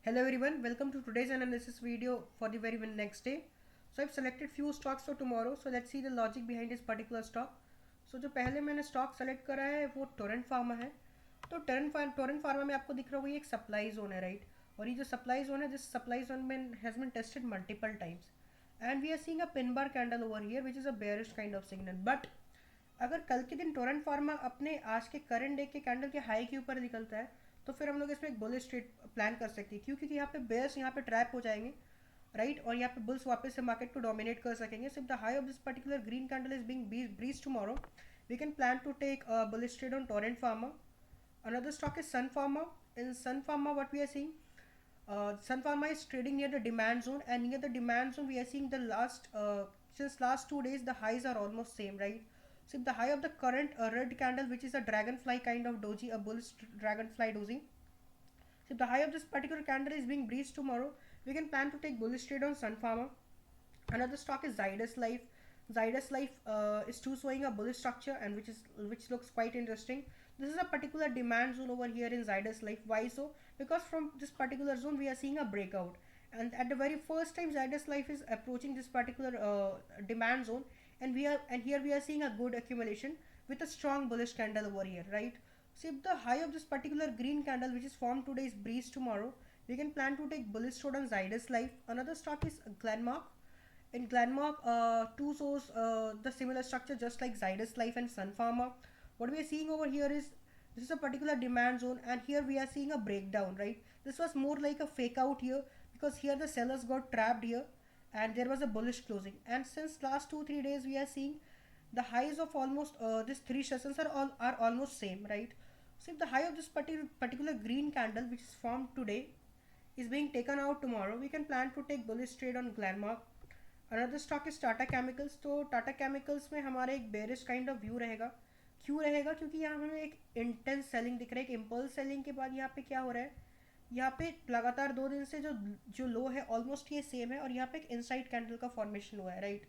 Hello everyone, welcome to today's analysis video for the very next day. So I've selected few stocks for tomorrow. So let's see the logic behind this particular stock. So जो पहले मैंने stock select करा है वो Torrent pharma है. तो Torrent pharma में आपको दिख रहा होगा ये एक सप्लाई जोन है, राइट. और ये जो सप्लाई जोन है, दिस सप्लाई जोन में has been tested multiple times and we are seeing a pin bar candle over here which is a bearish kind of signal. But अगर कल के दिन टोरेंट फार्मा अपने आज के करंट डे के कैंडल के हाई के ऊपर निकलता है तो फिर हम लोग इसमें एक बुलिश ट्रेड प्लान कर सकते हैं. क्यों? क्योंकि यहाँ पे बेयर्स यहाँ पे ट्रैप हो जाएंगे, राइट. और यहाँ पे बुल्स वापस से मार्केट को डोमिनेट कर सकेंगे. सिर्फ the high of this particular green candle is being breach tomorrow, we can plan to take bullish trade on Torrent Pharma. Another stock is Sun Pharma. In Sun Pharma, what we are seeing, Sun Pharma is trading near the demand zone, and near the demand zone, we are seeing the since last 2 days, the highs are almost same, right? So if the high of the current red candle, which is a dragonfly kind of doji, a bullish dragonfly doji. So if the high of this particular candle is being breached tomorrow, we can plan to take bullish trade on Sun Pharma. Another stock is Zydus Life. Zydus Life is too showing a bullish structure and which looks quite interesting. This is a particular demand zone over here in Zydus Life. Why so? Because from this particular zone we are seeing a breakout, and at the very first time Zydus Life is approaching this particular demand zone, and here we are seeing a good accumulation with a strong bullish candle over here, right? So if the high of this particular green candle which is formed today is breached tomorrow, we can plan to take bullish trade on Zydus Life. Another stock is Glenmark. In Glenmark, two shows the similar structure just like Zydus Life and Sun Pharma. What we are seeing over here is this is a particular demand zone, and here we are seeing a breakdown, right? This was more like a fake out here because here the sellers got trapped here and there was a bullish closing. And since last 2-3 days we are seeing the highs of almost these three sessions are almost same, right? So if the high of this particular green candle which is formed today is being taken out tomorrow, we can plan to take bullish trade on Glenmark. Another stock is Tata chemicals. तो Tata chemicals में हमारा एक bearish kind of view रहेगा. क्यों रहेगा? क्योंकि यहाँ हमें एक इंटेंस सेलिंग दिख रहा है. एक इम्पल्स सेलिंग के बाद यहाँ पे क्या हो रहा है, यहाँ पे लगातार 2 दिन से जो जो लो है ऑलमोस्ट ये सेम है और यहाँ पे एक इनसाइड कैंडल का फॉर्मेशन हुआ है, राइट.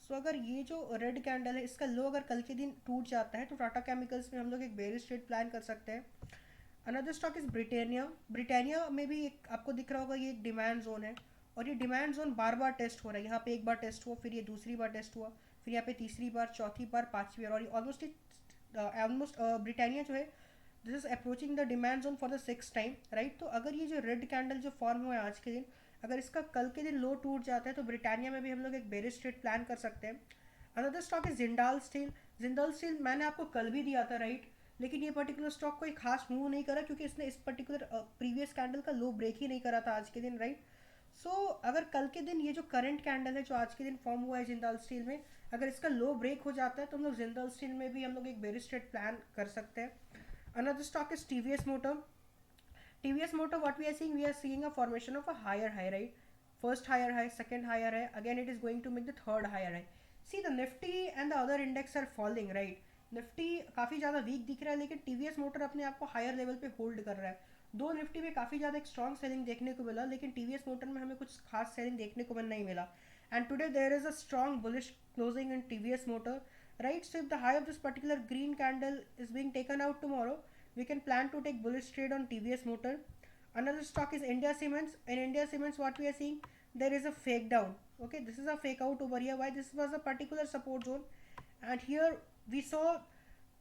सो अगर ये जो रेड कैंडल है इसका लो अगर कल के दिन टूट जाता है तो टाटा केमिकल्स में हम लोग एक बेरिश ट्रेड प्लान कर सकते हैं. Another stock is Britannia. Britannia में भी एक आपको दिख रहा होगा ये एक डिमांड जोन है और ये डिमांड जोन बार बार टेस्ट हो रहा है. यहाँ पे एक बार टेस्ट हुआ, फिर ये दूसरी बार टेस्ट हुआ, फिर यहाँ पे तीसरी बार, चौथी बार, पांचवी बार, और ऑलमोस्ट ब्रिटानिया जो है this is approaching the demand zone for the 6th time, right. तो अगर ये जो रेड कैंडल जो फॉर्म हुआ है आज के दिन, अगर इसका कल के दिन लो टूट जाता है तो ब्रिटानिया में भी हम लोग एक बेरिश ट्रेड प्लान कर सकते हैं. Another stock is Jindal steel. Jindal steel मैंने आपको कल भी दिया था, राइट. लेकिन ये पर्टिकुलर स्टॉक कोई खास मूव नहीं करा क्योंकि इसने इस पर्टिकुलर प्रीवियस कैंडल का लो ब्रेक ही नहीं करा था आज के दिन, राइट. सो अगर कल के दिन ये जो करंट कैंडल है जो आज के दिन फॉर्म हुआ है जिंदाल स्टील में, अगर इसका लो ब्रेक हो जाता है तो हम लोग जिंदाल स्टील में भी हम लोग एक बेरिश ट्रेड प्लान कर सकते हैं. Another stock is TVS Motor. TVS Motor what we are seeing a formation of a higher high, right. First higher high, second higher high, again it is going to make the third higher high. See the Nifty and the other index are falling, right. Nifty काफ़ी ज़्यादा week दिख रहा है लेकिन TVS motor अपने आप को higher level पे होल्ड कर रहा है. दो निफ्टी में काफ़ी ज़्यादा एक स्ट्रॉन्ग सेलिंग देखने को मिला लेकिन टीवीएस मोटर में हमें कुछ खास सेलिंग देखने को नहीं मिला. And today there is a strong bullish closing in TVS Motor, right. So if the high of this particular green candle is being taken out tomorrow, we can plan to take bullish trade on TVS Motor. Another stock is India Cements. In India Cements, what we are seeing, there is a fake down. Okay, this is a fake out over here. Why? This was a particular support zone, and here we saw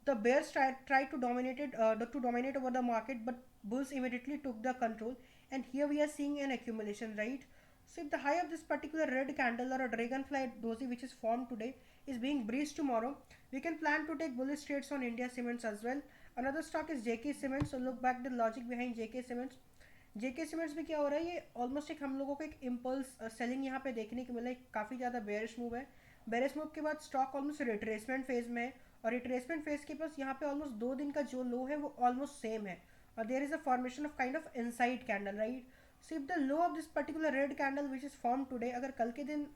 the bears tried to dominate over the market, but bulls immediately took the control, and here we are seeing an accumulation, right. So if the high of this particular red candle or a dragonfly doji which is formed today is being breached tomorrow, we can plan to take bullish trades on India Cements as well. Another stock is JK Cements. So look back the logic behind JK Cements. JK Cements में क्या हो रहा है, ये almost एक हम लोगों को एक इम्पल्स सेलिंग यहाँ पे देखने को मिला है. काफ़ी ज़्यादा बेरिश मूव है. बेरिश मूव के बाद स्टॉक ऑलमोस्ट रिट्रेसमेंट फेज में है और रिट्रेसमेंट फेज के पास यहाँ पे ऑलमोस्ट 2 दिन का जो लो है वो ऑलमोस्ट सेम है और there is a formation of kind of inside candle, right. So if the low of this particular red candle which is form today, अगर कल के दिन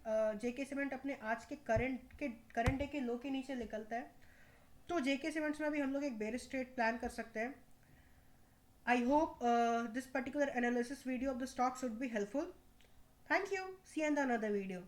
जेके सीमेंट अपने आज के करंट डे के लो के नीचे निकलता है तो जेके सीमेंट्स में भी हम लोग एक बेरिश ट्रेड प्लान कर सकते हैं. I hope this particular analysis video of the stock should be helpful. Thank you. See in the another video.